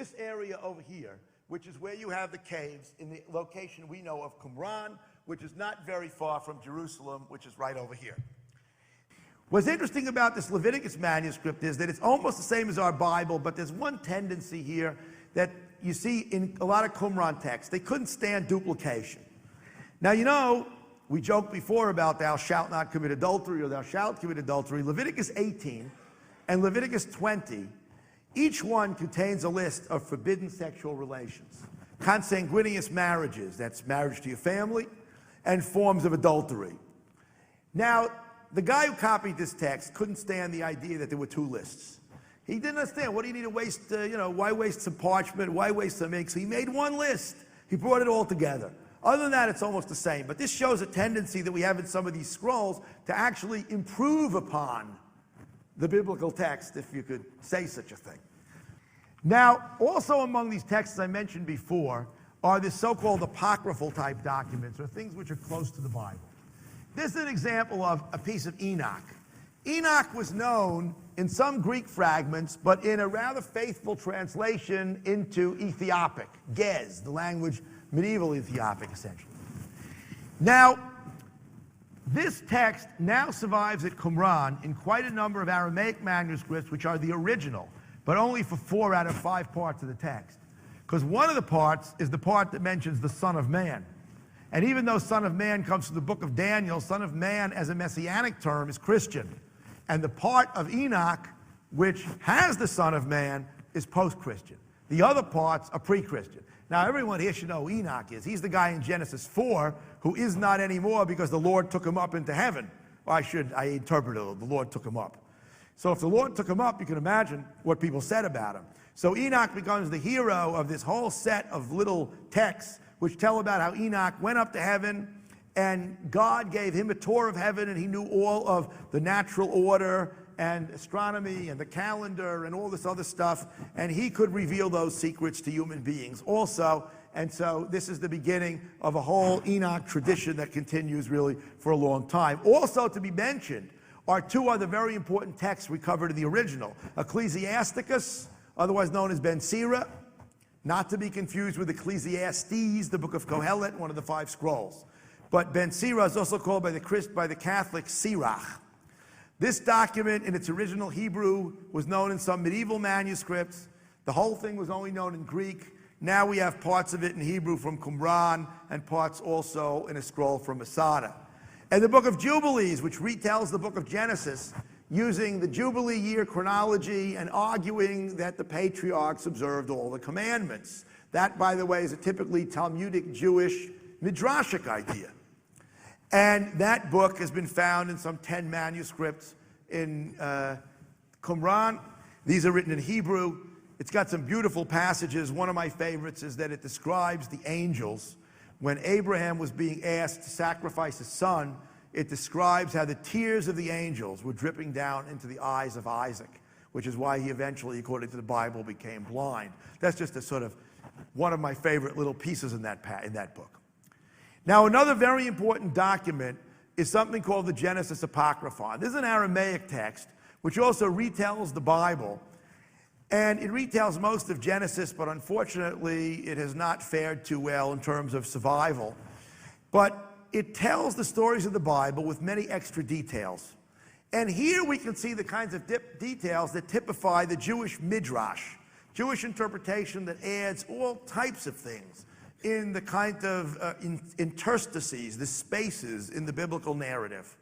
this area over here, which is where you have the caves in the location we know of Qumran, which is not very far from Jerusalem, which is right over here. What's interesting about this Leviticus manuscript is that it's almost the same as our Bible, but there's one tendency here that you see in a lot of Qumran texts. They couldn't stand duplication. Now, you know, we joked before about thou shalt not commit adultery or thou shalt commit adultery. Leviticus 18 and Leviticus 20, each one contains a list of forbidden sexual relations, consanguineous marriages, that's marriage to your family, and forms of adultery. Now, the guy who copied this text couldn't stand the idea that there were two lists. He didn't understand, what do you need to waste, why waste some parchment, why waste some ink? So he made one list. He brought it all together. Other than that, it's almost the same. But this shows a tendency that we have in some of these scrolls to actually improve upon the biblical text, if you could say such a thing. Now, also among these texts I mentioned before are the so-called apocryphal type documents, or things which are close to the Bible. This is an example of a piece of Enoch. Enoch was known in some Greek fragments, but in a rather faithful translation into Ethiopic, Gez, the language, medieval Ethiopic, essentially. Now, this text now survives at Qumran in quite a number of Aramaic manuscripts, which are the original, but only for 4 out of 5 parts of the text. Because one of the parts is the part that mentions the Son of Man. And even though Son of Man comes from the book of Daniel, Son of Man as a messianic term is Christian. And the part of Enoch which has the Son of Man is post-Christian. The other parts are pre-Christian. Now everyone here should know who Enoch is. He's the guy in Genesis 4 who is not anymore because the Lord took him up into heaven. Or I interpreted it, the Lord took him up. So if the Lord took him up, you can imagine what people said about him. So Enoch becomes the hero of this whole set of little texts which tell about how Enoch went up to heaven and God gave him a tour of heaven and he knew all of the natural order and astronomy and the calendar and all this other stuff, and he could reveal those secrets to human beings also. And so this is the beginning of a whole Enoch tradition that continues really for a long time. Also to be mentioned are 2 other very important texts recovered in the original. Ecclesiasticus, otherwise known as Ben Sira, not to be confused with Ecclesiastes, the book of Kohelet, one of the 5 scrolls. But Ben Sira is also called by the Catholics Sirach. This document in its original Hebrew was known in some medieval manuscripts. The whole thing was only known in Greek. Now we have parts of it in Hebrew from Qumran and parts also in a scroll from Masada. And the book of Jubilees, which retells the book of Genesis, using the Jubilee year chronology and arguing that the patriarchs observed all the commandments. That, by the way, is a typically Talmudic Jewish midrashic idea. And that book has been found in some 10 manuscripts in Qumran. These are written in Hebrew. It's got some beautiful passages. One of my favorites is that it describes the angels. When Abraham was being asked to sacrifice his son, it describes how the tears of the angels were dripping down into the eyes of Isaac, which is why he eventually, according to the Bible, became blind. That's just a sort of one of my favorite little pieces in that book. Now, another very important document is something called the Genesis Apocryphon. This is an Aramaic text, which also retells the Bible. And it retells most of Genesis, but unfortunately, it has not fared too well in terms of survival. But it tells the stories of the Bible with many extra details. And here we can see the kinds of details that typify the Jewish midrash, Jewish interpretation that adds all types of things in the kind of interstices, the spaces in the biblical narrative.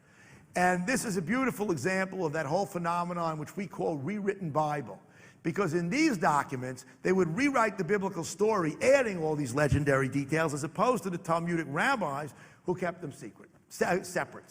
And this is a beautiful example of that whole phenomenon which we call rewritten Bible. Because in these documents, they would rewrite the biblical story, adding all these legendary details, as opposed to the Talmudic rabbis who kept them separate.